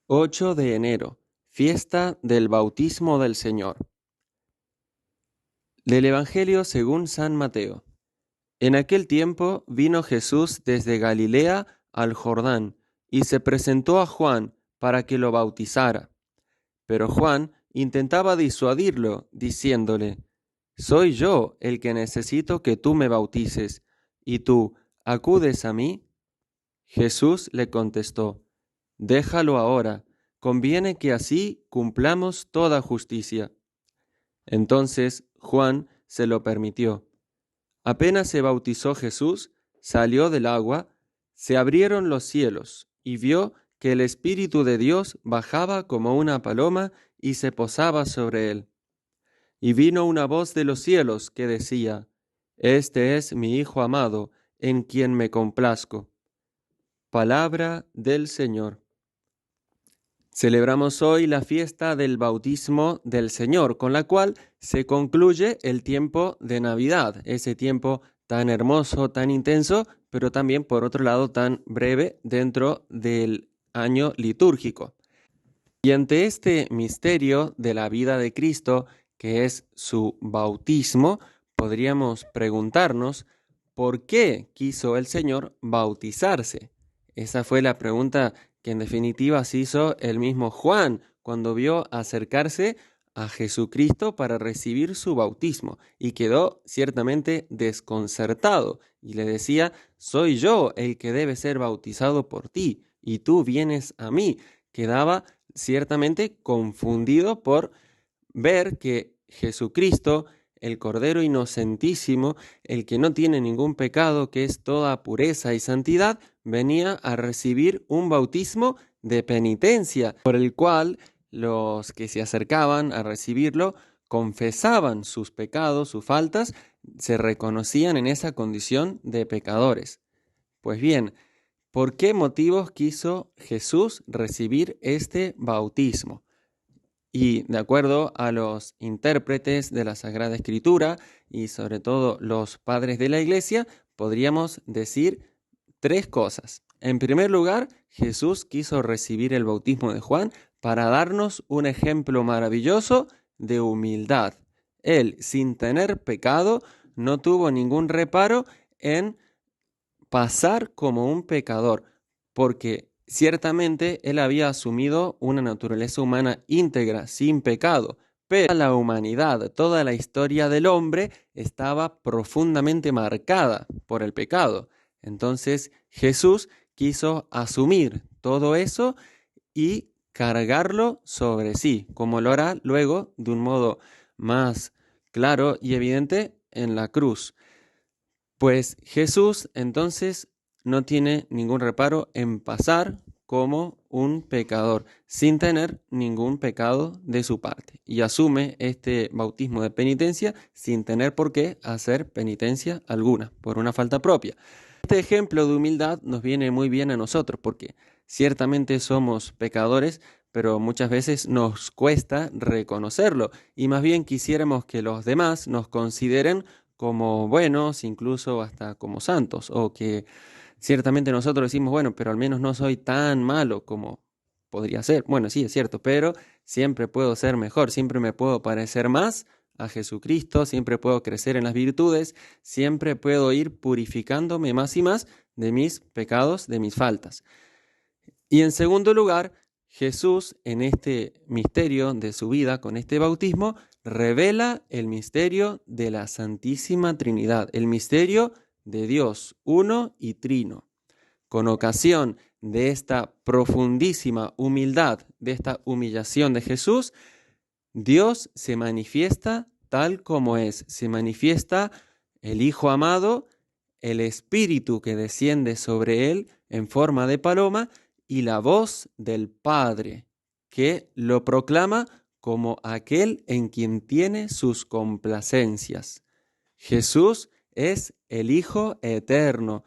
8 de enero, fiesta del bautismo del Señor. Del Evangelio según San Mateo. En aquel tiempo vino Jesús desde Galilea al Jordán y se presentó a Juan para que lo bautizara. Pero Juan intentaba disuadirlo, diciéndole: «Soy yo el que necesito que tú me bautices, ¿y tú acudes a mí?» Jesús le contestó: «Déjalo ahora, conviene que así cumplamos toda justicia». Entonces Juan se lo permitió. Apenas se bautizó Jesús, salió del agua, se abrieron los cielos, y vio que el Espíritu de Dios bajaba como una paloma y se posaba sobre él. Y vino una voz de los cielos que decía: «Este es mi Hijo amado, en quien me complazco». Palabra del Señor. Celebramos hoy la fiesta del bautismo del Señor, con la cual se concluye el tiempo de Navidad, ese tiempo tan hermoso, tan intenso, pero también por otro lado tan breve dentro del año litúrgico. Y ante este misterio de la vida de Cristo, que es su bautismo, podríamos preguntarnos ¿por qué quiso el Señor bautizarse? Esa fue la pregunta que en definitiva se hizo el mismo Juan cuando vio acercarse a Jesucristo para recibir su bautismo y quedó ciertamente desconcertado y le decía: «Soy yo el que debe ser bautizado por ti y tú vienes a mí». Quedaba ciertamente confundido por ver que Jesucristo, el Cordero inocentísimo, el que no tiene ningún pecado, que es toda pureza y santidad, venía a recibir un bautismo de penitencia, por el cual los que se acercaban a recibirlo confesaban sus pecados, sus faltas, se reconocían en esa condición de pecadores. Pues bien, ¿por qué motivos quiso Jesús recibir este bautismo? Y de acuerdo a los intérpretes de la Sagrada Escritura y sobre todo los padres de la Iglesia, podríamos decir tres cosas. En primer lugar, Jesús quiso recibir el bautismo de Juan para darnos un ejemplo maravilloso de humildad. Él, sin tener pecado, no tuvo ningún reparo en pasar como un pecador, porque ciertamente él había asumido una naturaleza humana íntegra, sin pecado, pero la humanidad, toda la historia del hombre estaba profundamente marcada por el pecado. Entonces Jesús quiso asumir todo eso y cargarlo sobre sí, como lo hará luego de un modo más claro y evidente en la cruz. Pues Jesús entonces no tiene ningún reparo en pasar como un pecador, sin tener ningún pecado de su parte, y asume este bautismo de penitencia sin tener por qué hacer penitencia alguna, por una falta propia. Este ejemplo de humildad nos viene muy bien a nosotros, porque ciertamente somos pecadores, pero muchas veces nos cuesta reconocerlo, y más bien quisiéramos que los demás nos consideren como buenos, incluso hasta como santos, o que ciertamente nosotros decimos, bueno, pero al menos no soy tan malo como podría ser. Bueno, sí, es cierto, pero siempre puedo ser mejor, siempre me puedo parecer más a Jesucristo, siempre puedo crecer en las virtudes, siempre puedo ir purificándome más y más de mis pecados, de mis faltas. Y en segundo lugar, Jesús en este misterio de su vida, con este bautismo, revela el misterio de la Santísima Trinidad, el misterio de Dios, uno y trino. Con ocasión de esta profundísima humildad, de esta humillación de Jesús, Dios se manifiesta tal como es, se manifiesta el Hijo amado, el Espíritu que desciende sobre él en forma de paloma y la voz del Padre que lo proclama como aquel en quien tiene sus complacencias. Jesús es el Hijo eterno,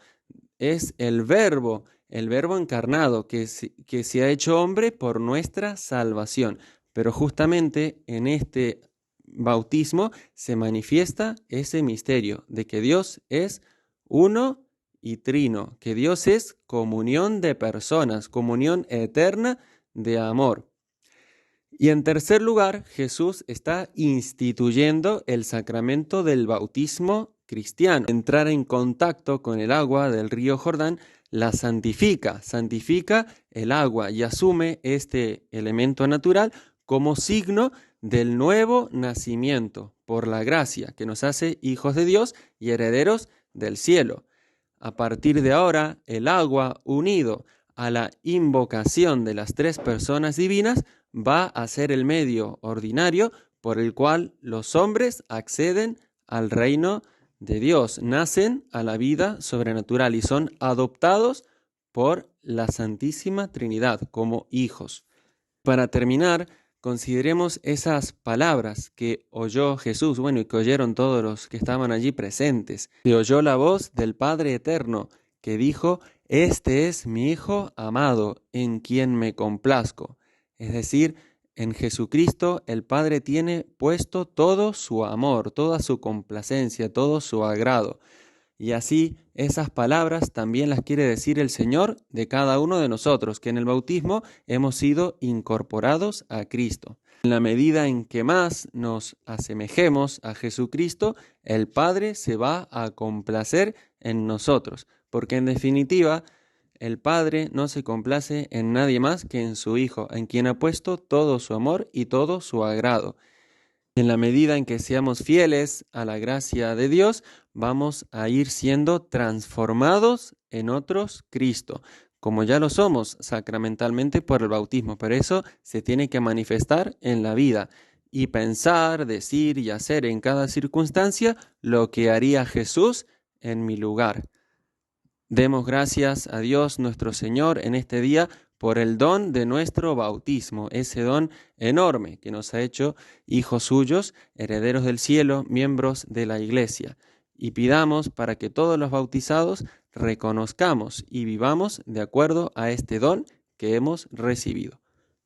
es el Verbo encarnado que se ha hecho hombre por nuestra salvación. Pero justamente en este bautismo se manifiesta ese misterio de que Dios es uno y trino, que Dios es comunión de personas, comunión eterna de amor. Y en tercer lugar, Jesús está instituyendo el sacramento del bautismo cristiano. Entrar en contacto con el agua del río Jordán la santifica el agua y asume este elemento natural como signo del nuevo nacimiento por la gracia que nos hace hijos de Dios y herederos del cielo. A partir de ahora, el agua unido a la invocación de las tres personas divinas va a ser el medio ordinario por el cual los hombres acceden al reino de Dios, nacen a la vida sobrenatural y son adoptados por la Santísima Trinidad como hijos. Para terminar, consideremos esas palabras que oyó Jesús, y que oyeron todos los que estaban allí presentes. Se oyó la voz del Padre Eterno que dijo: «Este es mi Hijo amado, en quien me complazco». Es decir, en Jesucristo el Padre tiene puesto todo su amor, toda su complacencia, todo su agrado. Y así esas palabras también las quiere decir el Señor de cada uno de nosotros, que en el bautismo hemos sido incorporados a Cristo. En la medida en que más nos asemejemos a Jesucristo, el Padre se va a complacer en nosotros, porque en definitiva el Padre no se complace en nadie más que en su Hijo, en quien ha puesto todo su amor y todo su agrado. En la medida en que seamos fieles a la gracia de Dios, vamos a ir siendo transformados en otros Cristo, como ya lo somos sacramentalmente por el bautismo, pero eso se tiene que manifestar en la vida y pensar, decir y hacer en cada circunstancia lo que haría Jesús en mi lugar. Demos gracias a Dios nuestro Señor en este día por el don de nuestro bautismo, ese don enorme que nos ha hecho hijos suyos, herederos del cielo, miembros de la Iglesia. Y pidamos para que todos los bautizados reconozcamos y vivamos de acuerdo a este don que hemos recibido.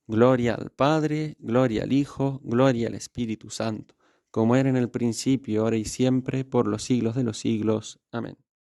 Gloria al Padre, gloria al Hijo, gloria al Espíritu Santo, como era en el principio, ahora y siempre, por los siglos de los siglos. Amén.